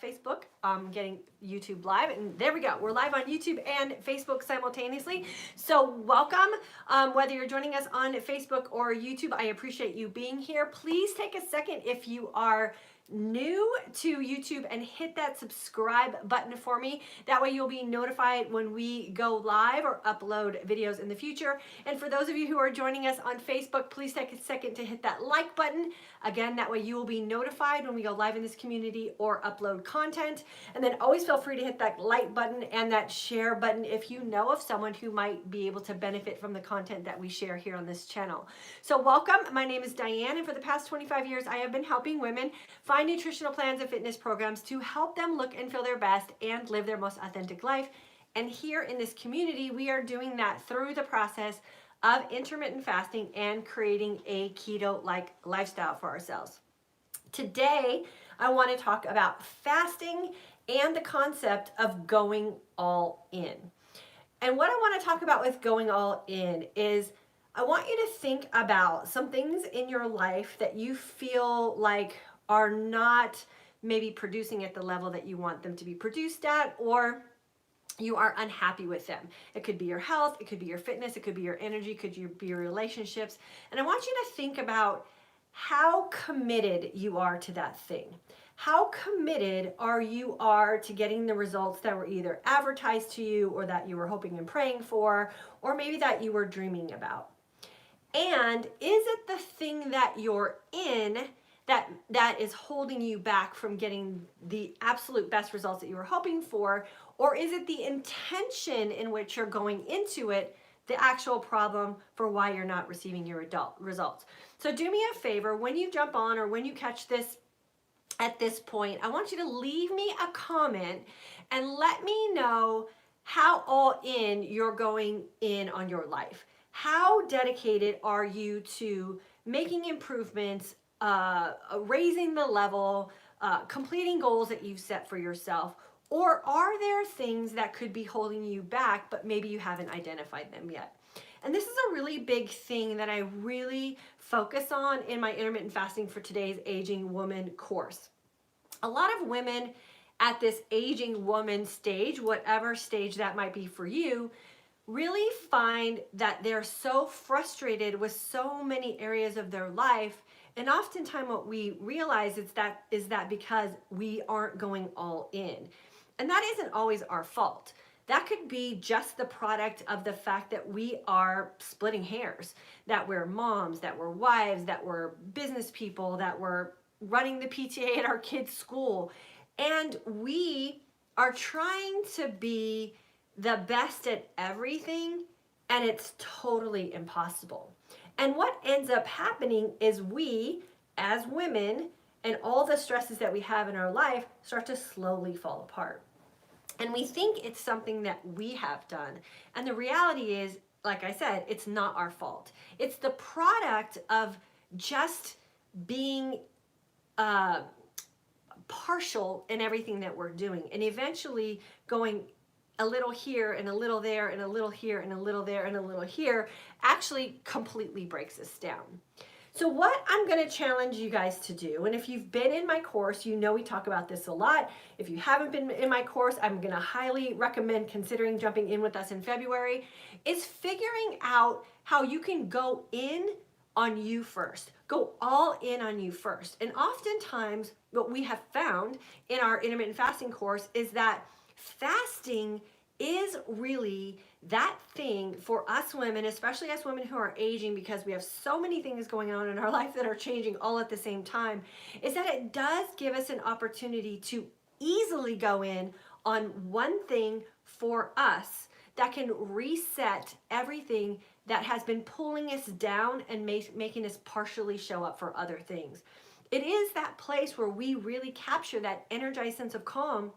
Facebook, getting YouTube live, and there we go. We're live on YouTube and Facebook simultaneously. So welcome, whether you're joining us on Facebook or YouTube, I appreciate you being here. Please take a second if you are new to YouTube and hit that subscribe button for me. That way you'll be notified when we go live or upload videos in the future. And for those of you who are joining us on Facebook, please take a second to hit that like button. Again, that way you will be notified when we go live in this community or upload content. And then always feel free to hit that like button and that share button if you know of someone who might be able to benefit from the content that we share here on this channel. So welcome. My name is Dy Ann, and for the past 25 years, I have been helping women find nutritional plans and fitness programs to help them look and feel their best and live their most authentic life. And here in this community, we are doing that through the process of intermittent fasting and creating a keto-like lifestyle for ourselves. Today, I want to talk about fasting and the concept of going all in. And what I want to talk about with going all in is I want you to think about some things in your life that you feel like are not maybe producing at the level that you want them to be produced at, or you are unhappy with them. It could be your health, it could be your fitness, it could be your energy, it could be your relationships. And I want you to think about how committed you are to that thing. How committed you are to getting the results that were either advertised to you or that you were hoping and praying for, or maybe that you were dreaming about. And is it the thing that you're in that is holding you back from getting the absolute best results that you were hoping for? Or is it the intention in which you're going into it, the actual problem for why you're not receiving your results? So do me a favor, when you jump on or when you catch this at this point, I want you to leave me a comment and let me know how all in you're going in on your life. How dedicated are you to making improvements, raising the level, completing goals that you've set for yourself? Or are there things that could be holding you back, but maybe you haven't identified them yet? And this is a really big thing that I really focus on in my intermittent fasting for today's aging woman course. A lot of women at this aging woman stage, whatever stage that might be for you, really find that they're so frustrated with so many areas of their life. And oftentimes what we realize is that because we aren't going all in. And that isn't always our fault. That could be just the product of the fact that we are splitting hairs, that we're moms, that we're wives, that we're business people, that we're running the PTA at our kids' school. And we are trying to be the best at everything, and it's totally impossible. And what ends up happening is we, as women, and all the stresses that we have in our life start to slowly fall apart. And we think it's something that we have done. And the reality is, like I said, it's not our fault. It's the product of just being partial in everything that we're doing, and eventually going a little here and a little there and a little here and a little there and a little here actually completely breaks us down. So what I'm going to challenge you guys to do, and if you've been in my course, you know we talk about this a lot. If you haven't been in my course, I'm going to highly recommend considering jumping in with us in February, is figuring out how you can go in on you first. Go all in on you first. And oftentimes what we have found in our intermittent fasting course is that fasting is really that thing for us women, especially us women who are aging, because we have so many things going on in our life that are changing all at the same time, is that it does give us an opportunity to easily go in on one thing for us that can reset everything that has been pulling us down and making us partially show up for other things. It is that place where we really capture that energized sense of calm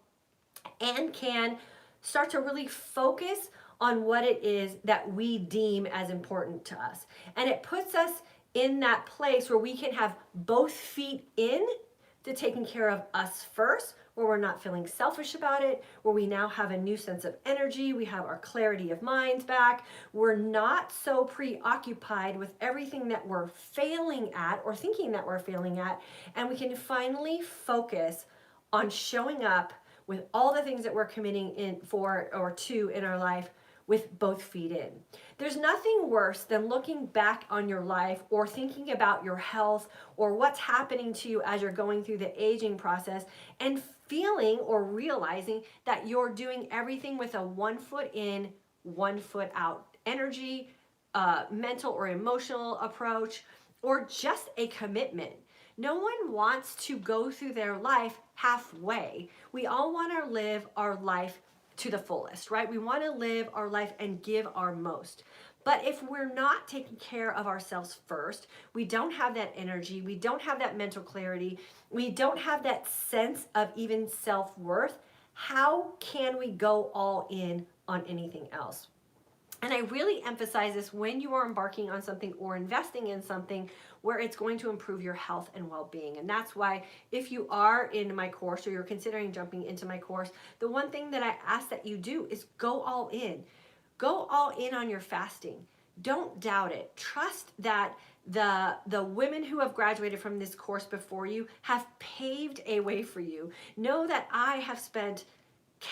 and can start to really focus on what it is that we deem as important to us. And it puts us in that place where we can have both feet in to taking care of us first, where we're not feeling selfish about it, where we now have a new sense of energy, we have our clarity of mind back, we're not so preoccupied with everything that we're failing at or thinking that we're failing at, and we can finally focus on showing up with all the things that we're committing in for or to in our life with both feet in. There's nothing worse than looking back on your life or thinking about your health or what's happening to you as you're going through the aging process and feeling or realizing that you're doing everything with a 1 foot in, 1 foot out energy, mental or emotional approach, or just a commitment. No one wants to go through their life halfway. We all want to live our life to the fullest, right? We want to live our life and give our most. But if we're not taking care of ourselves first, we don't have that energy, we don't have that mental clarity, we don't have that sense of even self-worth, how can we go all in on anything else? And I really emphasize this when you are embarking on something or investing in something where it's going to improve your health and well-being. And that's why if you are in my course or you're considering jumping into my course, the one thing that I ask that you do is go all in. Go all in on your fasting. Don't doubt it. Trust that the women who have graduated from this course before you have paved a way for you. Know that I have spent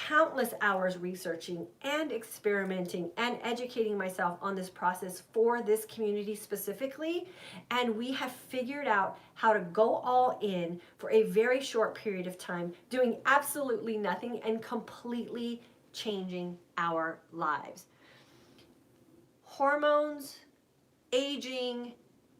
countless hours researching and experimenting and educating myself on this process for this community specifically, and we have figured out how to go all in for a very short period of time, doing absolutely nothing and completely changing our lives. Hormones, aging,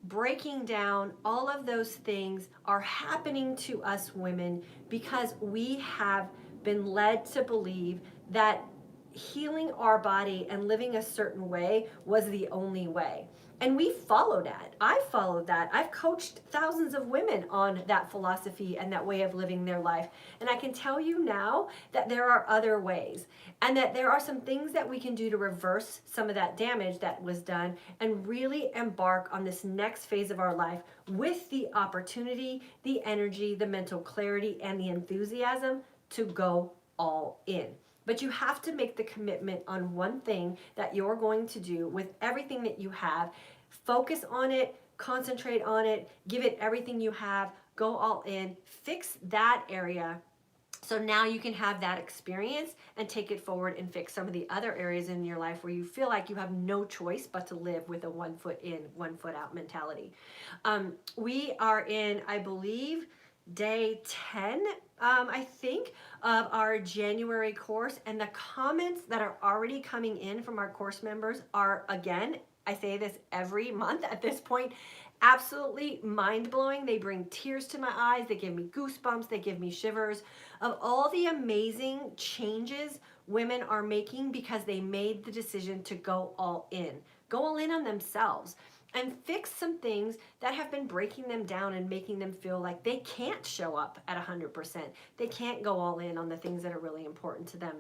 breaking down, all of those things are happening to us women because we have been led to believe that healing our body and living a certain way was the only way. And we followed that. I followed that. I've coached thousands of women on that philosophy and that way of living their life. And I can tell you now that there are other ways and that there are some things that we can do to reverse some of that damage that was done and really embark on this next phase of our life with the opportunity, the energy, the mental clarity, and the enthusiasm to go all in. But you have to make the commitment on one thing that you're going to do with everything that you have. Focus on it, concentrate on it, give it everything you have, go all in, fix that area. So now you can have that experience and take it forward and fix some of the other areas in your life where you feel like you have no choice but to live with a 1 foot in, 1 foot out mentality. We are in, I believe, day 10, I think, of our January course, and the comments that are already coming in from our course members are, again, I say this every month at this point, absolutely mind-blowing. They bring tears to my eyes, they give me goosebumps, they give me shivers of all the amazing changes women are making because they made the decision to go all in on themselves and fix some things that have been breaking them down and making them feel like they can't show up at 100%. They can't go all in on the things that are really important to them.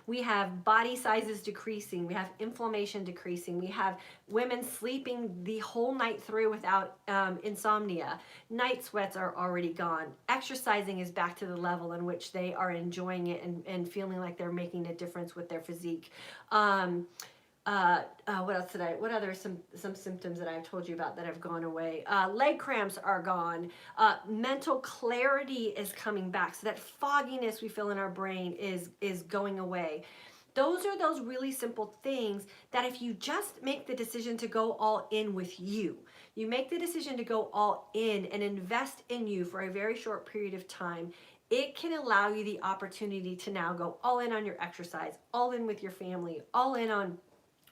We have body sizes decreasing, we have inflammation decreasing, we have women sleeping the whole night through without insomnia. Night sweats are already gone. Exercising is back to the level in which they are enjoying it and feeling like they're making a difference with their physique. What other some symptoms that I've told you about that have gone away? Leg cramps are gone. Mental clarity is coming back. So that fogginess we feel in our brain is going away. Those are those really simple things that if you just make the decision to go all in with you make the decision to go all in and invest in you for a very short period of time, it can allow you the opportunity to now go all in on your exercise, all in with your family, all in on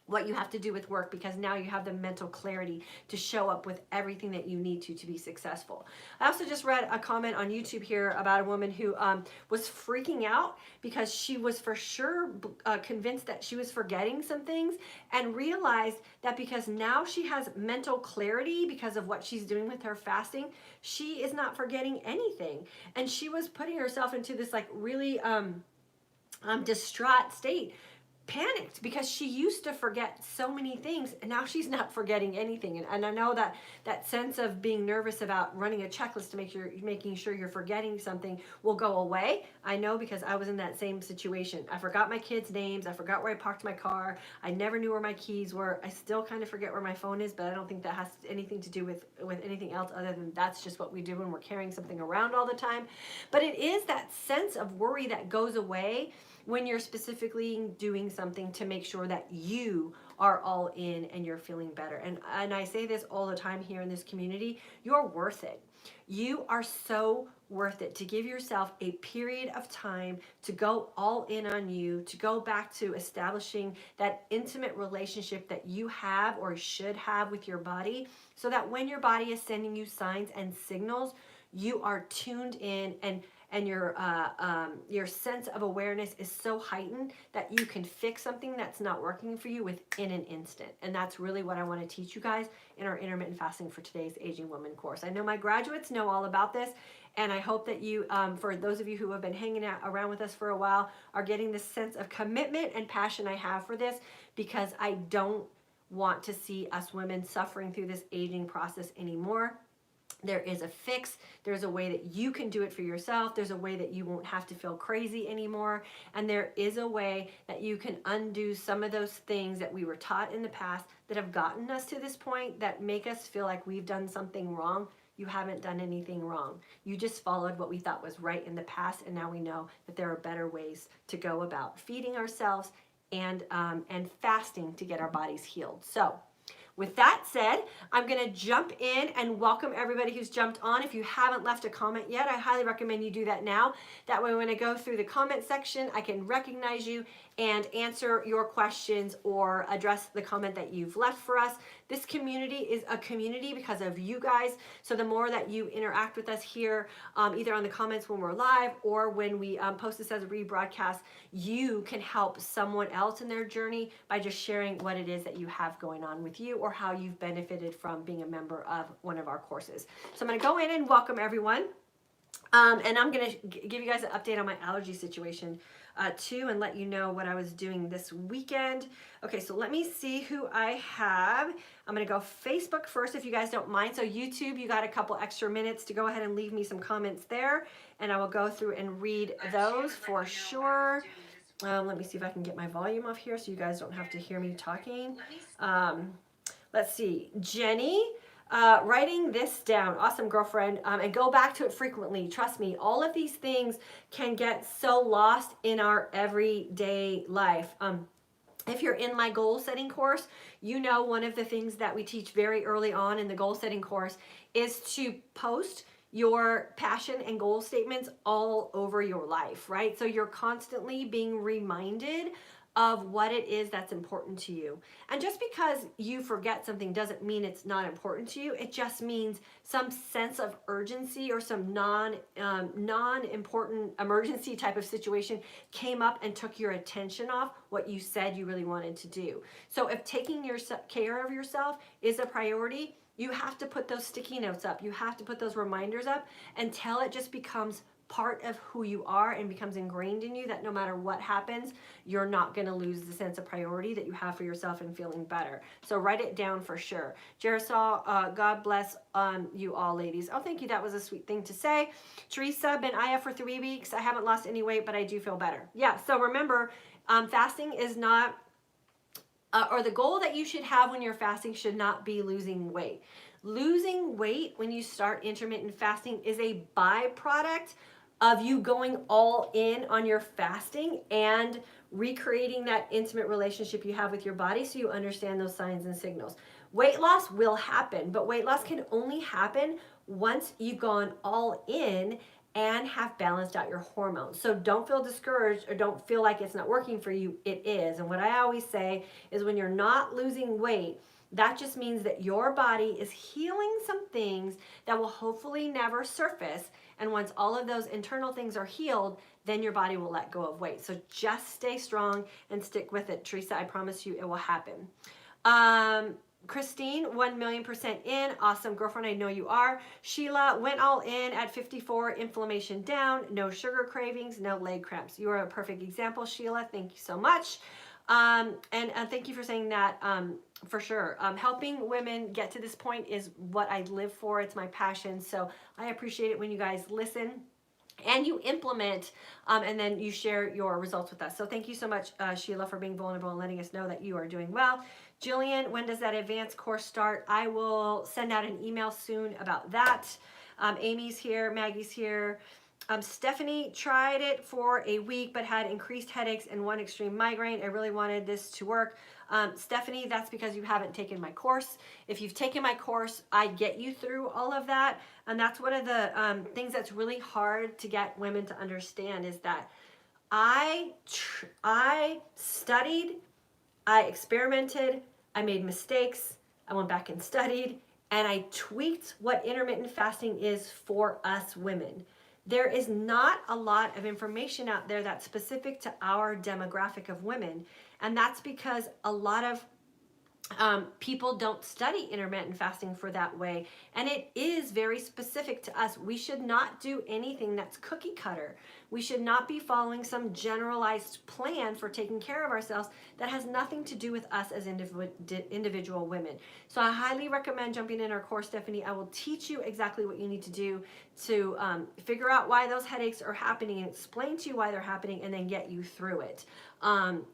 what you have to do with work, because now you have the mental clarity to show up with everything that you need to be successful. I also just read a comment on YouTube here about a woman who was freaking out because she was for sure convinced that she was forgetting some things, and realized that because now she has mental clarity because of what she's doing with her fasting, she is not forgetting anything. And she was putting herself into this like really distraught state, panicked because she used to forget so many things, and now she's not forgetting anything. And I know that that sense of being nervous about running a checklist to making sure you're forgetting something will go away. I know, because I was in that same situation. I forgot my kids' names. I forgot where I parked my car. I never knew where my keys were. I still kind of forget where my phone is, but I don't think that has anything to do with anything else other than that's just what we do when we're carrying something around all the time. But it is that sense of worry that goes away when you're specifically doing something to make sure that you are all in and you're feeling better. And I say this all the time here in this community, you're worth it. You are so worth it to give yourself a period of time to go all in on you, to go back to establishing that intimate relationship that you have or should have with your body, so that when your body is sending you signs and signals, you are tuned in, and your sense of awareness is so heightened that you can fix something that's not working for you within an instant. And that's really what I want to teach you guys in our intermittent fasting for today's Aging Woman course. I know my graduates know all about this, and I hope that you, for those of you who have been hanging out around with us for a while, are getting this sense of commitment and passion I have for this, because I don't want to see us women suffering through this aging process anymore. There is a fix. There's a way that you can do it for yourself. There's a way that you won't have to feel crazy anymore. And there is a way that you can undo some of those things that we were taught in the past that have gotten us to this point, that make us feel like we've done something wrong. You haven't done anything wrong. You just followed what we thought was right in the past, and now we know that there are better ways to go about feeding ourselves and fasting to get our bodies healed. So, with that said, I'm going to jump in and welcome everybody who's jumped on. If you haven't left a comment yet, I highly recommend you do that now. That way, when I go through the comment section, I can recognize you and answer your questions or address the comment that you've left for us. This community is a community because of you guys. So the more that you interact with us here, either on the comments when we're live or when we post this as a rebroadcast, you can help someone else in their journey by just sharing what it is that you have going on with you, or how you've benefited from being a member of one of our courses. So I'm going to go in and welcome everyone. And I'm going to give you guys an update on my allergy situation too, and let you know what I was doing this weekend. Okay, so let me see who I have. I'm going to go Facebook first, if you guys don't mind. So YouTube, you got a couple extra minutes to go ahead and leave me some comments there, and I will go through and read those for sure. Let me see if I can get my volume off here so you guys don't have to hear me talking. Let's see, Jenny, writing this down. Awesome, girlfriend. And go back to it frequently. Trust me, all of these things can get so lost in our everyday life. If you're in my goal setting course, you know one of the things that we teach very early on in the goal setting course is to post your passion and goal statements all over your life, right? So you're constantly being reminded of what it is that's important to you. And just because you forget something doesn't mean it's not important to you. It just means some sense of urgency or some non-important emergency type of situation came up and took your attention off what you said you really wanted to do. So if taking care of yourself is a priority, you have to put those sticky notes up. You have to put those reminders up until it just becomes part of who you are and becomes ingrained in you, that no matter what happens, you're not going to lose the sense of priority that you have for yourself and feeling better. So write it down for sure. Jarisol, God bless you all, ladies. Oh, thank you. That was a sweet thing to say. Teresa, been IF for 3 weeks. I haven't lost any weight, but I do feel better. Yeah, so remember, fasting is not, or the goal that you should have when you're fasting should not be losing weight. Losing weight when you start intermittent fasting is a byproduct of you going all in on your fasting and recreating that intimate relationship you have with your body, so you understand those signs and signals. Weight loss will happen, but weight loss can only happen once you've gone all in and have balanced out your hormones. So don't feel discouraged or don't feel like it's not working for you. It is. And what I always say is, when you're not losing weight, that just means that your body is healing some things that will hopefully never surface. And once all of those internal things are healed, then your body will let go of weight. So just stay strong and stick with it. Teresa, I promise you it will happen. Christine, 1,000,000% in. Awesome, girlfriend, I know you are. Sheila, went all in at 54, inflammation down, no sugar cravings, no leg cramps. You are a perfect example, Sheila. Thank you so much. And thank you for saying that. For sure. Helping women get to this point is what I live for. It's my passion. So I appreciate it when you guys listen and you implement, and then you share your results with us. So thank you so much, Sheila, for being vulnerable and letting us know that you are doing well. Jillian, when does that advanced course start? I will send out an email soon about that. Amy's here, Maggie's here. Stephanie tried it for a week but had increased headaches and one extreme migraine. I really wanted this to work. Stephanie, that's because you haven't taken my course. If you've taken my course, I get you through all of that. And that's one of the things that's really hard to get women to understand is that I studied, I experimented, I made mistakes, I went back and studied, and I tweaked what intermittent fasting is for us women. There is not a lot of information out there that's specific to our demographic of women. And that's because a lot of people don't study intermittent fasting for that way. And it is very specific to us. We should not do anything that's cookie cutter. We should not be following some generalized plan for taking care of ourselves that has nothing to do with us as individual women. So I highly recommend jumping in our course, Stephanie. I will teach you exactly what you need to do to figure out why those headaches are happening and explain to you why they're happening and then get you through it.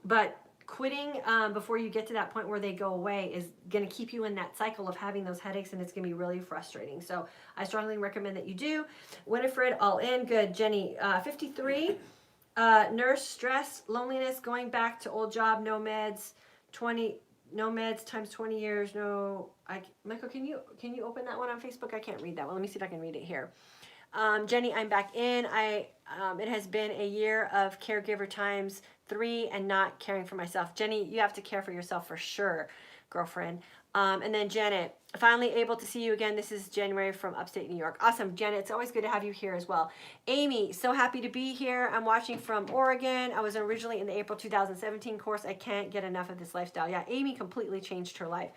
But quitting before you get to that point where they go away is going to keep you in that cycle of having those headaches, and it's going to be really frustrating. So I strongly recommend that you do. Winifred, all in. Good. Jenny, 53, nurse, stress, loneliness, going back to old job, no meds, 20, no meds times 20 years. No, Michael, can you open that one on Facebook? I can't read that one. Let me see if I can read it here. Jenny, I'm back in. It has been a year of caregiver times 3 and not caring for myself. Jenny, you have to care for yourself for sure, girlfriend. And then Janet, finally able to see you again. This is January from upstate New York. Awesome, Janet. It's always good to have you here as well. Amy, so happy to be here. I'm watching from Oregon. I was originally in the April 2017 course. I can't get enough of this lifestyle. Yeah, Amy completely changed her life.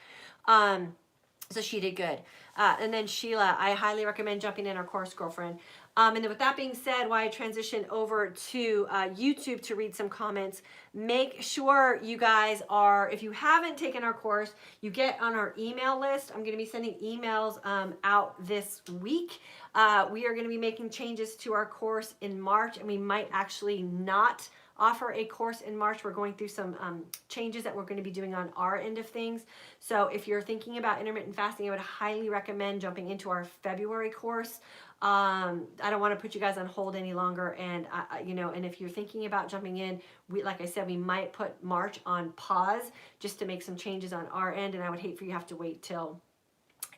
So she did good. And then Sheila, I highly recommend jumping in our course, girlfriend. And then with that being said, while I transition over to YouTube to read some comments, make sure you guys are, if you haven't taken our course, you get on our email list. I'm going to be sending emails out this week. We are going to be making changes to our course in March, and we might actually not offer a course in March. We're going through some changes that we're going to be doing on our end of things. So if you're thinking about intermittent fasting, I would highly recommend jumping into our February course. I don't want to put you guys on hold any longer, and and if you're thinking about jumping in, like I said, we might put March on pause just to make some changes on our end, and I would hate for you to have to wait till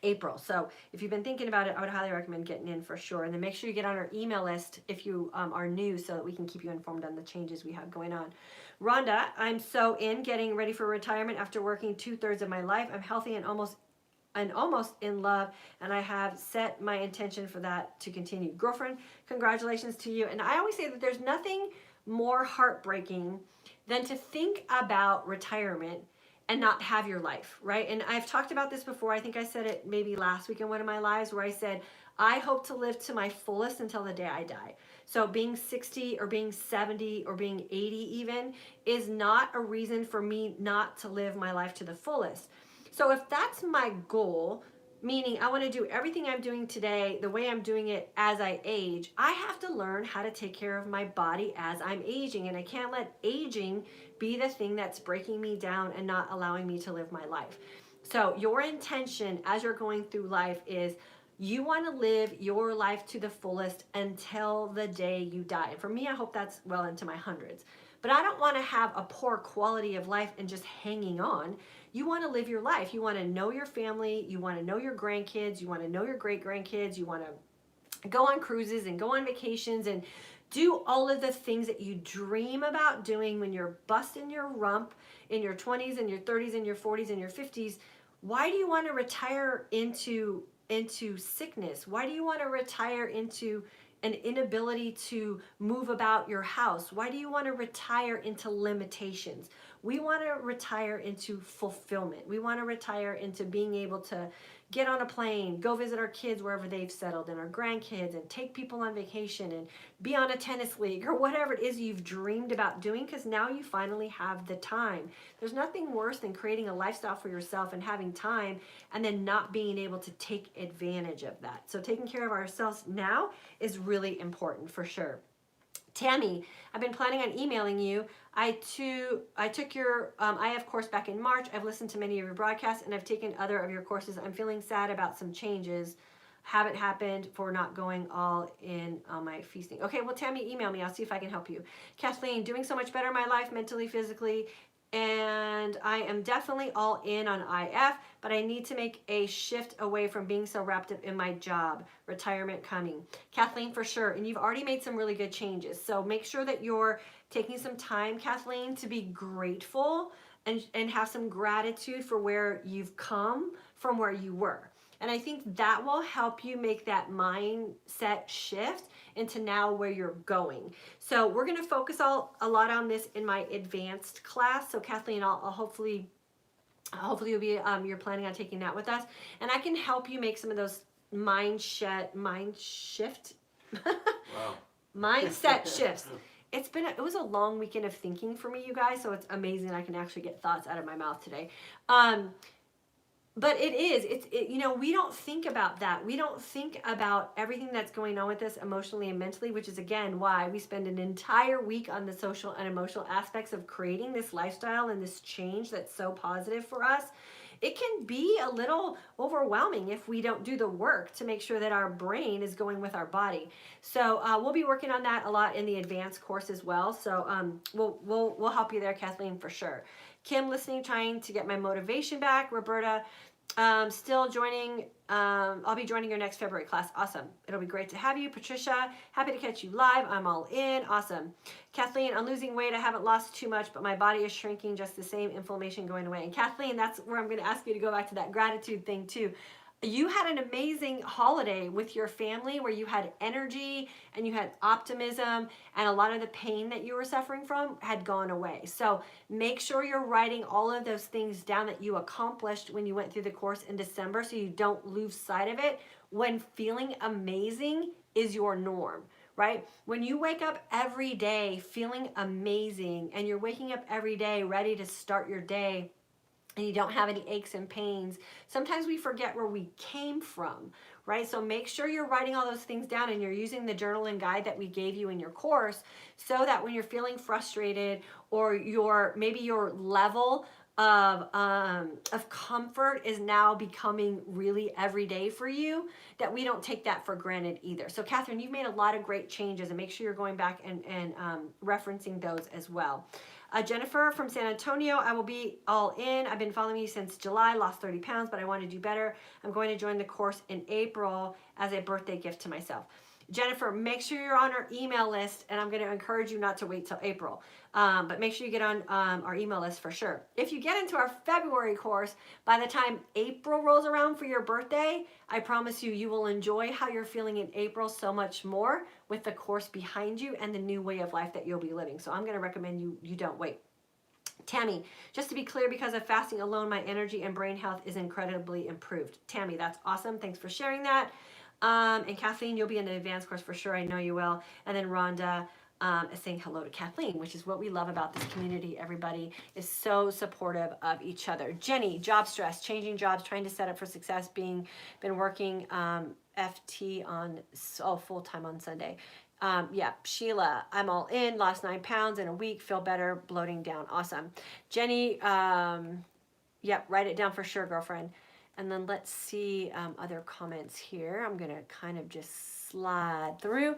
April. So if you've been thinking about it, I would highly recommend getting in for sure. And then make sure you get on our email list if you are new, so that we can keep you informed on the changes we have going on. Rhonda, I'm so getting ready for retirement after working 2/3 of my life. I'm healthy and almost in love, and I have set my intention for that to continue. Girlfriend, congratulations to you. And I always say that there's nothing more heartbreaking than to think about retirement and not have your life, right? And I've talked about this before. I think I said it maybe last week in one of my lives where I said, I hope to live to my fullest until the day I die. So being 60 or being 70 or being 80 even is not a reason for me not to live my life to the fullest. So if that's my goal, meaning I want to do everything I'm doing today the way I'm doing it as I age, I have to learn how to take care of my body as I'm aging. And I can't let aging be the thing that's breaking me down and not allowing me to live my life. So your intention as you're going through life is you want to live your life to the fullest until the day you die. And for me, I hope that's well into my hundreds. But I don't want to have a poor quality of life and just hanging on. You want to live your life. You want to know your family. You want to know your grandkids. You want to know your great-grandkids. You want to go on cruises and go on vacations and do all of the things that you dream about doing when you're busting your rump in your 20s and your 30s and your 40s and your 50s. Why do you want to retire into sickness? Why do you want to retire into an inability to move about your house? Why do you want to retire into limitations? We want to retire into fulfillment. We want to retire into being able to, get on a plane, go visit our kids wherever they've settled and our grandkids, and take people on vacation and be on a tennis league or whatever it is you've dreamed about doing, because now you finally have the time. There's nothing worse than creating a lifestyle for yourself and having time and then not being able to take advantage of that. So taking care of ourselves now is really important for sure. Tammy, I've been planning on emailing you. I took your IF course back in March. I've listened to many of your broadcasts and I've taken other of your courses. I'm feeling sad about some changes haven't happened for not going all in on my feasting. Okay, well, Tammy, email me. I'll see if I can help you. Kathleen, doing so much better in my life, mentally, physically, and I am definitely all in on IF, but I need to make a shift away from being so wrapped up in my job. Retirement coming. Kathleen, for sure. And you've already made some really good changes. So make sure that you're taking some time, Kathleen, to be grateful and have some gratitude for where you've come from where you were. And I think that will help you make that mindset shift into now where you're going. So we're going to focus a lot on this in my advanced class. So Kathleen, I'll hopefully you'll be you're planning on taking that with us, and I can help you make some of those mindset shifts. It was a long weekend of thinking for me, you guys, so it's amazing I can actually get thoughts out of my mouth today. But you know, we don't think about that. We don't think about everything that's going on with us emotionally and mentally, which is, again, why we spend an entire week on the social and emotional aspects of creating this lifestyle and this change that's so positive for us. It can be a little overwhelming if we don't do the work to make sure that our brain is going with our body. So we'll be working on that a lot in the advanced course as well. So we'll help you there, Kathleen, for sure. Kim, listening, trying to get my motivation back. Roberta, still joining. I'll be joining your next February class. Awesome. It'll be great to have you. Patricia, happy to catch you live. I'm all in. Awesome. Kathleen, I'm losing weight. I haven't lost too much, but my body is shrinking just the same, inflammation going away. And Kathleen, that's where I'm going to ask you to go back to that gratitude thing too. You had an amazing holiday with your family where you had energy and you had optimism, and a lot of the pain that you were suffering from had gone away. So make sure you're writing all of those things down that you accomplished when you went through the course in December, so you don't lose sight of it when feeling amazing is your norm, right? When you wake up every day feeling amazing and you're waking up every day ready to start your day, and you don't have any aches and pains, sometimes we forget where we came from, right? So make sure you're writing all those things down and you're using the journal and guide that we gave you in your course, so that when you're feeling frustrated or maybe your level of comfort is now becoming really everyday for you, that we don't take that for granted either. So Catherine, you've made a lot of great changes, and make sure you're going back and referencing those as well. Jennifer from San Antonio, I will be all in. I've been following you since July, lost 30 pounds, but I want to do better. I'm going to join the course in April as a birthday gift to myself. Jennifer, make sure you're on our email list, and I'm going to encourage you not to wait till April. But make sure you get on our email list for sure. If you get into our February course, by the time April rolls around for your birthday, I promise you, you will enjoy how you're feeling in April so much more with the course behind you and the new way of life that you'll be living. So I'm going to recommend you don't wait. Tammy, just to be clear, because of fasting alone, my energy and brain health is incredibly improved. Tammy, that's awesome. Thanks for sharing that. And Kathleen, you'll be in the advanced course for sure. I know you will. And then Rhonda is saying hello to Kathleen, which is what we love about this community. Everybody is so supportive of each other. Jenny, job stress, changing jobs, trying to set up for success, been working FT on full-time on Sunday. Yeah, Sheila, I'm all in, lost 9 pounds in a week, feel better, bloating down. Awesome. Jenny, yep, write it down for sure, girlfriend. And then let's see other comments here. I'm going to kind of just slide through.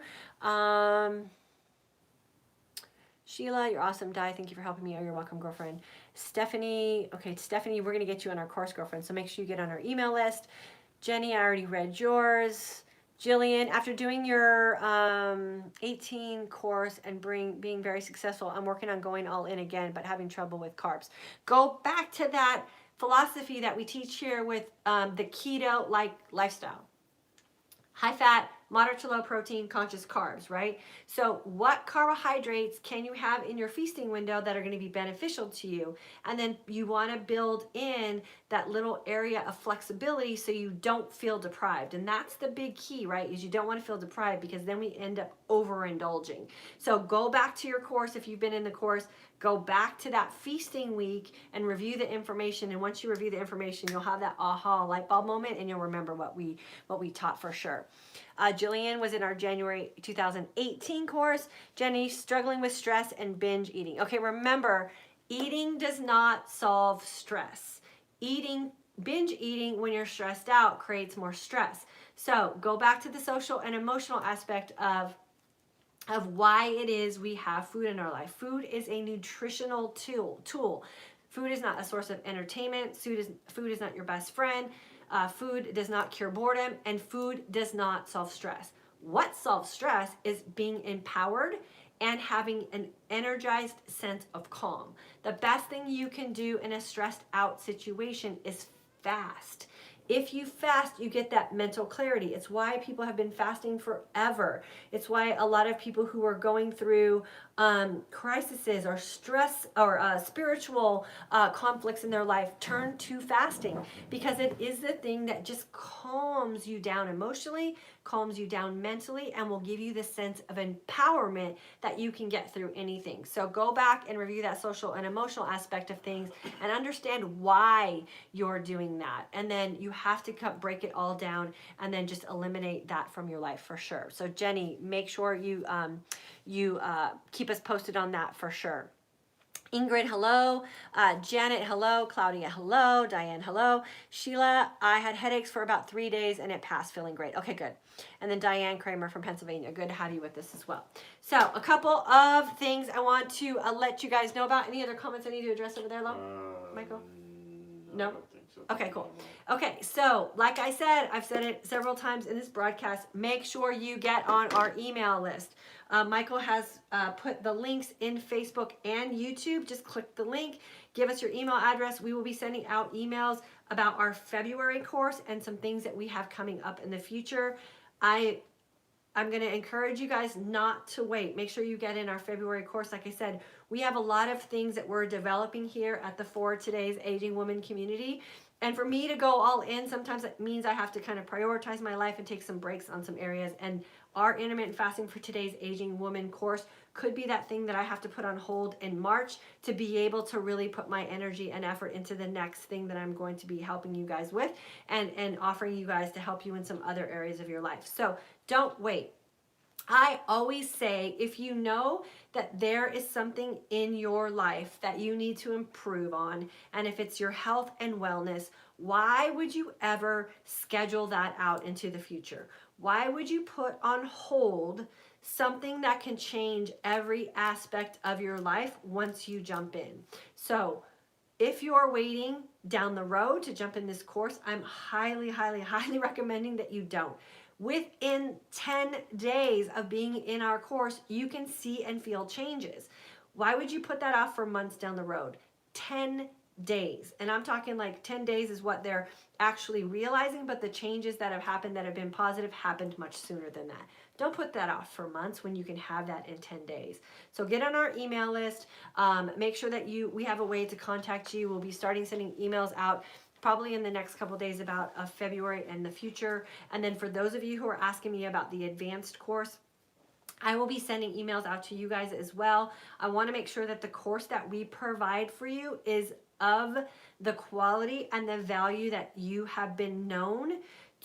Sheila, you're awesome. Dy, thank you for helping me. Oh, you're welcome, girlfriend. Stephanie, okay, Stephanie, we're going to get you on our course, girlfriend, so make sure you get on our email list. Jenny, I already read yours. Jillian, after doing your 18 course and being very successful, I'm working on going all in again, but having trouble with carbs. Go back to that philosophy that we teach here with the keto-like lifestyle. High fat, moderate to low protein, conscious carbs, right? So what carbohydrates can you have in your feasting window that are going to be beneficial to you? And then you want to build in that little area of flexibility so you don't feel deprived. And that's the big key, right? Is you don't want to feel deprived, because then we end up overindulging. So go back to your course if you've been in the course. Go back to that feasting week and review the information. And once you review the information, you'll have that aha light bulb moment, and you'll remember what we taught for sure. Jillian was in our January 2018 course. Jenny, struggling with stress and binge eating. Okay, remember, eating does not solve stress. Binge eating when you're stressed out creates more stress. So go back to the social and emotional aspect of why it is we have food in our life. Food is a nutritional tool. Food is not a source of entertainment. Food is not your best friend. Food does not cure boredom, and food does not solve stress. What solves stress is being empowered and having an energized sense of calm. The best thing you can do in a stressed out situation is fast. If you fast, you get that mental clarity. It's why people have been fasting forever. It's why a lot of people who are going through crises or stress or spiritual conflicts in their life turn to fasting, because it is the thing that just calms you down emotionally, calms you down mentally, and will give you the sense of empowerment that you can get through anything. So go back and review that social and emotional aspect of things and understand why you're doing that. And then you have to break it all down and then just eliminate that from your life for sure. So Jenny, make sure you keep us posted on that for sure. Ingrid, hello. Janet, hello. Claudia, hello. Diane, hello. Sheila, I had headaches for about 3 days and it passed, feeling great. Okay, good. And then Diane Kramer from Pennsylvania. Good to have you with us as well. So a couple of things I want to let you guys know about. Any other comments I need to address over there, Lo? Michael? No? I don't think so. Okay, cool. Okay, so like I said, I've said it several times in this broadcast, make sure you get on our email list. Michael has put the links in Facebook and YouTube. Just click the link, give us your email address. We will be sending out emails about our February course and some things that we have coming up in the future. I'm going to encourage you guys not to wait. Make sure you get in our February course. Like I said, we have a lot of things that we're developing here at the For Today's Aging Woman community. And for me to go all in, sometimes it means I have to kind of prioritize my life and take some breaks on some areas. And our Intermittent Fasting for Today's Aging Woman course could be that thing that I have to put on hold in March to be able to really put my energy and effort into the next thing that I'm going to be helping you guys with and offering you guys to help you in some other areas of your life. So don't wait. I always say, if you know that there is something in your life that you need to improve on, and if it's your health and wellness, why would you ever schedule that out into the future? Why would you put on hold something that can change every aspect of your life once you jump in? So if you're waiting down the road to jump in this course, I'm highly, highly, highly recommending that you don't. Within 10 days of being in our course, you can see and feel changes. Why would you put that off for months down the road? 10 days. And I'm talking like 10 days is what they're actually realizing, but the changes that have happened that have been positive happened much sooner than that. Don't put that off for months when you can have that in 10 days. So get on our email list. Make sure that we have a way to contact you. We'll be starting sending emails out probably in the next couple of days about February and the future. And then for those of you who are asking me about the advanced course, I will be sending emails out to you guys as well. I want to make sure that the course that we provide for you is of the quality and the value that you have been known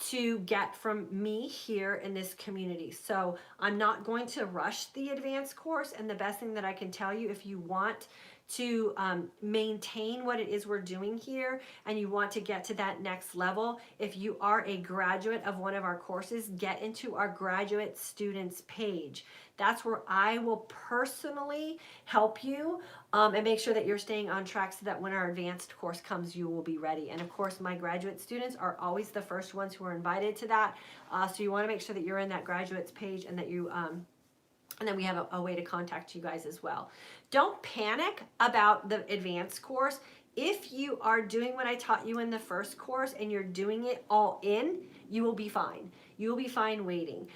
to get from me here in this community. So I'm not going to rush the advanced course, and the best thing that I can tell you, if you want to maintain what it is we're doing here and you want to get to that next level, if you are a graduate of one of our courses, get into our graduate students page. That's where I will personally help you and make sure that you're staying on track so that when our advanced course comes, you will be ready. And of course, my graduate students are always the first ones who are invited to that. So you want to make sure that you're in that graduates page and that you and then we have a way to contact you guys as well. Don't panic about the advanced course. If you are doing what I taught you in the first course and you're doing it all in, you will be fine. You will be fine waiting,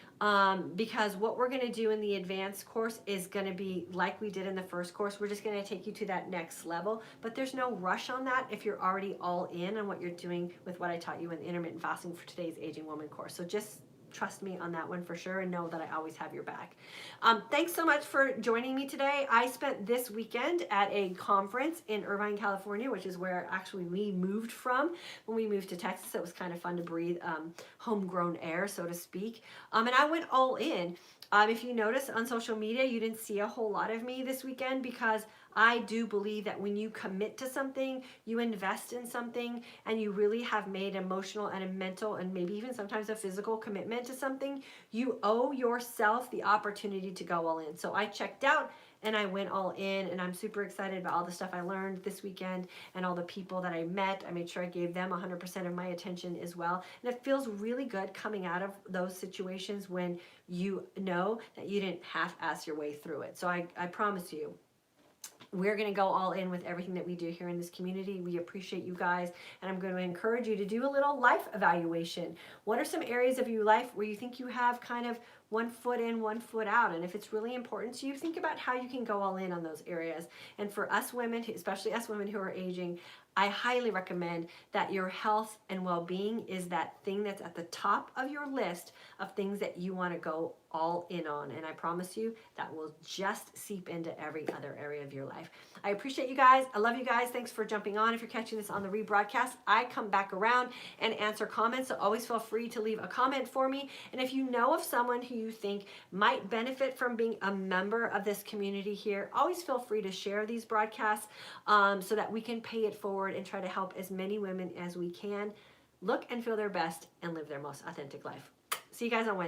because what we're going to do in the advanced course is going to be like we did in the first course. We're just going to take you to that next level, but there's no rush on that if you're already all in on what you're doing with what I taught you in the intermittent fasting for today's Aging Woman course. So just trust me on that one for sure, and know that I always have your back. Thanks so much for joining me today. I spent this weekend at a conference in Irvine, California, which is where actually we moved from when we moved to Texas. It was kind of fun to breathe homegrown air, so to speak. And I went all in. If you notice on social media, you didn't see a whole lot of me this weekend, because I do believe that when you commit to something, you invest in something, and you really have made emotional and a mental and maybe even sometimes a physical commitment to something, you owe yourself the opportunity to go all in. So I checked out and I went all in, and I'm super excited about all the stuff I learned this weekend and all the people that I met. I made sure I gave them 100% of my attention as well. And it feels really good coming out of those situations when you know that you didn't half-ass your way through it. So I promise you, we're going to go all in with everything that we do here in this community. We appreciate you guys, and I'm going to encourage you to do a little life evaluation. What are some areas of your life where you think you have kind of one foot in, one foot out? And if it's really important to you, think about how you can go all in on those areas. And for us women, especially us women who are aging, I highly recommend that your health and well-being is that thing that's at the top of your list of things that you want to go all in on. And I promise you that will just seep into every other area of your life. I appreciate you guys. I love you guys. Thanks for jumping on. If you're catching this on the rebroadcast, I come back around and answer comments. So always feel free to leave a comment for me. And if you know of someone who you think might benefit from being a member of this community here, always feel free to share these broadcasts so that we can pay it forward and try to help as many women as we can look and feel their best and live their most authentic life. See you guys on Wednesday.